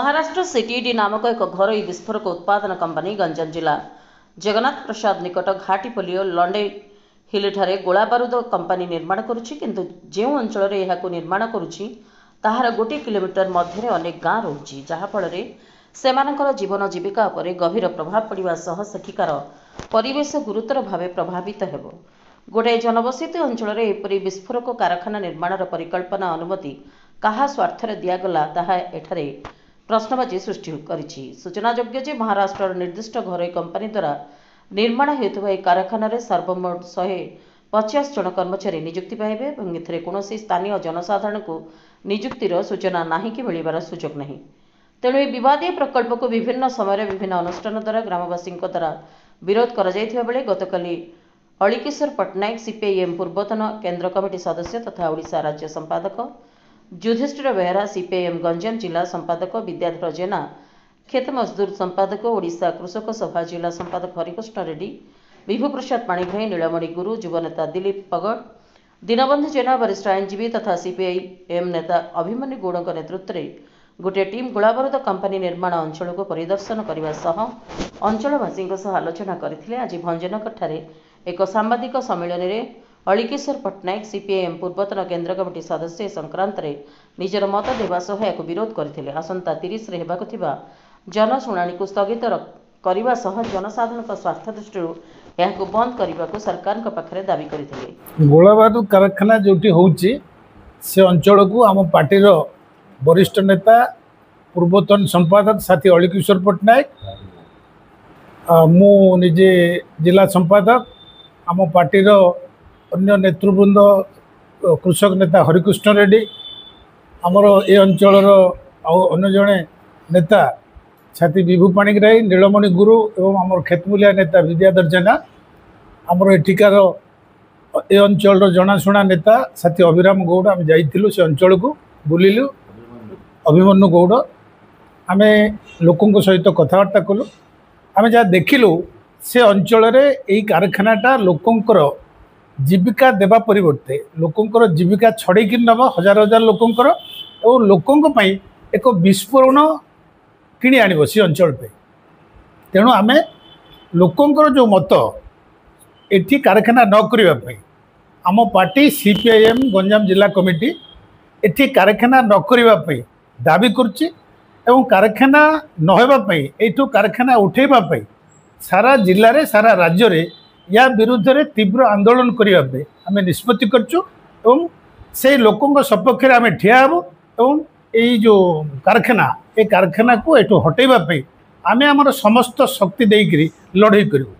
Maharashtra CTD नामक एक घरोई विस्फोरक उत्पादन कंपनी गंजाम जिला जगन्नाथ प्रसाद निकट घाटीपल्ली और लंडे हिल ठारे गोला बारूद कंपनी निर्माण करुछि किंतु जो अंचल निर्माण करुछि ताहार गोटे किलोमीटर मध्य अनेक गाँ रहुछि जहा फल सेमानकर जीवन जीविका उपरे गभीर प्रभाव पड़िबा सह सेठिकार परिवेश गुरुतर भावे प्रभावित हेबो। गोटे जनबसित अंचल एपरि विस्फोरक कारखाना निर्माणर परिकल्पना अनुमति काहा स्वार्थरे दियागला ताहा एठारे प्रश्नबाची सृष्टि करिछि। सूचनायोग्य जे महाराष्ट्र निर्दिष्ट घरोई कंपनी द्वारा निर्माण हेतुवा कारखाना सर्वमोट 150 जन कर्मचारी नियुक्ति पाइबे और एथिरे कौनसी स्थानीय जनसाधारण को नियुक्तिर सूचना नहीं कि मिलिबार सुजोग नहीं। तेणु यह विवादीय प्रकल्प को विभिन्न समय विभिन्न अनुष्ठान द्वारा ग्रामवासी द्वारा विरोध कर गतकाली हलिकेश्वर पट्टनायक सीपीआईएम पूर्वतन केन्द्र कमिटी सदस्य तथा ओडिशा राज्य संपादक युधिष्ठिर बेहरा सीपीआईएम गंजाम जिला संपादक विद्याधर जेना खेत मजदूर संपादक ओडिशा कृषक सभा जिला संपादक हरिकृष्ण रेड्डी विभु प्रसाद पाणिग्राही नीलमणि गुरु युवनेता दिलीप पगड़ दीनबंधु जेना वरिष्ठ आईनजीवी तथा सीपीआईएम नेता अभिमन्यु गौड़ नेतृत्व में गोटे टीम गोलाबारूद कंपनी निर्माण अंचल को परिदर्शन करने सह अंचलवासी आलोचना करते। आज भंजनगर एक सांबादिक सम्मेलन में हलिकेश्वर पट्टनायक सीपीआईएम पूर्वतन केन्द्र कमिटी सदस्य संक्रांत में निजर मत देवा सह एक विरोध करते। आसंता 30 हेबाकु थिबा जनशुणाणी को स्थगित करने सह जनसाधारण स्वार्थ दृष्टि यह बंद करने को सरकार पाखे दाबी करते। गोलाबारूद कारखाना जोटी होउची से अंचल को आम पार्टी वरिष्ठ नेता पूर्वतन संपादक साथी हलिकेश्वर पट्टनायक मु निजे जिला संपादक आम पार्टी अन्य नेतृवृंद कृषक नेता हरिकृष्ण रेड्डी आमर ए अंचल अन्य जड़े नेता छाती विभु पाणिग्राही नीलमणि गुरु एवं आमर खेतमुलिया नेता विद्याधर जेना आमर एठिकार ए अंचल जनाशुना नेता साथी अभिराम गौड़ आम जाइलु से अंचल को बुलिलु अभिमन्यु गौड़ आम लोकों सहित कथबार्ता कलु आम जहाँ देखिलु से अंचल यही कारखानाटा लोकंकर जीविका देवा परिवर्ते लोकंकर जीविका छड़ेक नब हजार हजार लोकंकर और लोकों एक विस्फोरण किणी आनिब से अंचल पे। तेणु आम लोकंकर जो मत एठी कारखाना न करने आम पार्टी सीपीआईएम गंजाम जिला कमिटी एठी कारखाना न करने दाबी करुच्ची एवं कारखाना नहेबापी एठू कारखाना उठेबापी सारा जिले में सारा राज्य रे या विरुद्ध रे तीव्र आंदोलन करने आम निष्पत्ति करूँ से लोकों सपक्ष आम ठिया हेबू एवं यही जो कारखाना ए कारखाना को एठू हटेबापी आम आमर समस्त शक्ति देकर लड़ाई करूँ।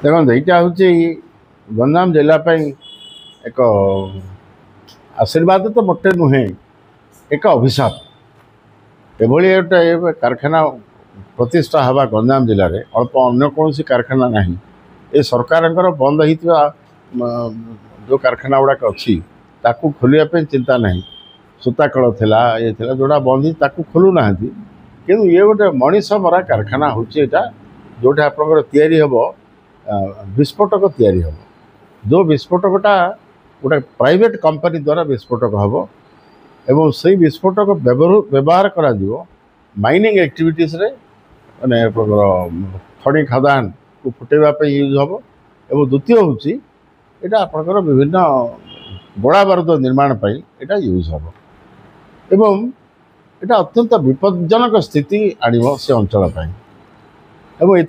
देखो यहाँ हूँ गंजाम जिलापाई एक आशीर्वाद तो मोटे नुहे एक अभिशाप एभली गोटे कारखाना प्रतिष्ठा हवा गंजाम जिले में अल्प अन्य कौन कारखाना ना ये सरकार बंद होता जो कारखाना गुड़ाक अच्छी ताकू खोलिया चिंता ना सूताकल थिला ये थिला जोड़ा बंद ताकू खोलू ना कि ये गोटे मनीष मरा कारखाना हूँ जोटा आप विस्फोटक तैयारी हम जो विस्फोटकटा गोटे प्राइवेट कंपनी द्वारा विस्फोटक हम एवं से विस्फोटक व्यवहार करा माइनिंग एक्टिविटीज रे माने खड़ी खदान को फुटेबाई यूज हम एवं द्वितीय हूँ यहाँ आपंकर विभिन्न गोला बारूद निर्माण यहाँ यूज हम एवं यहाँ अत्यंत विपज्जनक स्थिति आनिब से अंचल एवं ये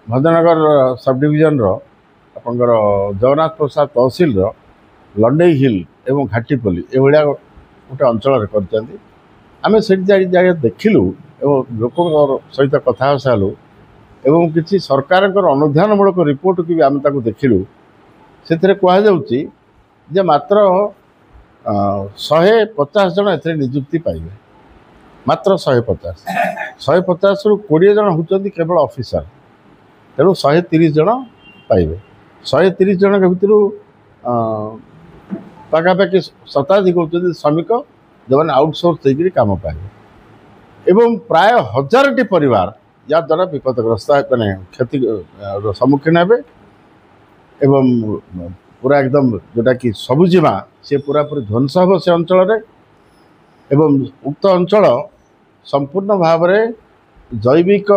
भंजनगर सब डिविजन आपंकर जगन्नाथ प्रसाद तहसिल लंडे हिल एवं घाटीपल्ली एभलिया गोटे अंचल करें से जगह देखिलु एवं लोकों सहित कथा सालु एवं किसी सरकार अनुधानमूलक रिपोर्ट की भी आम देखिलु से कहुचे मात्र 150 जन ए निजुक्ति पाइबे मात्र 150 रु 20 जन होती केवल ऑफिसर तेणु 130 जन पाइबे 130 जन के भितर पाखापाखि शताधिक होती श्रमिक जो मैंने आउटसोर्स देकर काम पाइबे एवं प्राय 1000टी परिवार या द्वारा विपदग्रस्त मैंने क्षति सम्मुखीन हे एवं पूरा एकदम जोटा कि सबुजीमा सी पूरा पूरी ध्वंस हम से अंचल एवं उक्त अंचल संपूर्ण भाव में जैविक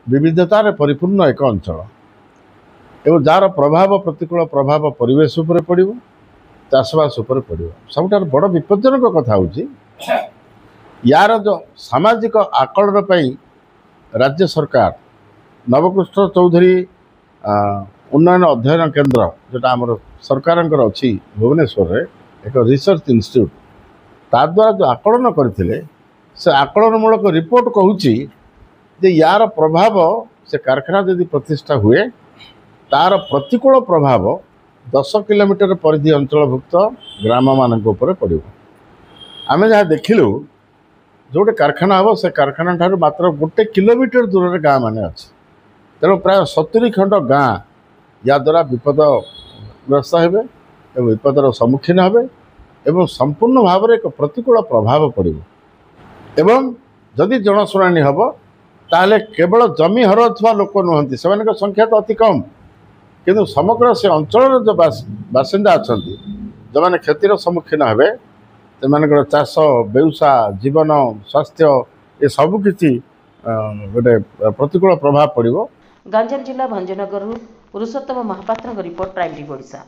विविधतार परिपूर्ण एक अंचल एवं जार प्रभाव प्रतिकूल प्रभाव परिवेश उपर पड़ो चाषबास उपर पड़ो सबुठार बड़ विपज्जनक कथा हूँ यार जो सामाजिक आकलन पर राज्य सरकार नवकृष्ण चौधरी उन्नयन अध्ययन केन्द्र जोटा आम सरकार अच्छी भुवनेश्वर रे एक रिसर्च इन्स्टिट्यूट ता द्वारा जो आकलन करते से आकलनमूलक रिपोर्ट कहूँ यार प्रभाव से कारखाना यदि प्रतिष्ठा हुए तार प्रतिकूल प्रभाव 10 किलोमीटर परिधि अंचलभुक्त ग्राम मानक उपर पड़ो आम जहाँ देखिलु जोटे कारखाना हम से कारखाना ठार मात्र 1 किलोमीटर दूर में गाँ मैंने अच्छे तेणु प्राय 70 खंड गाँ या द्वारा विपदग्रस्त हे विपदर सम्मुखीन हे संपूर्ण भाव में एक प्रतिकूल प्रभाव पड़ो एवं जदि जनशुणाणी हम ताहले केवल जमी हरुवा लोक नुहति से संख्या तो अति कम किंतु समग्र से अंचल जो बासिंदा अच्छा जो मैंने क्षतिर सम्मुखीन हे से चाष व्यवसा जीवन स्वास्थ्य ये सबकि गोटे प्रतिकूल प्रभाव पड़ो। गंजाम जिला Bhanjanagar Purushottam Mahapatra report prime TV Odisha.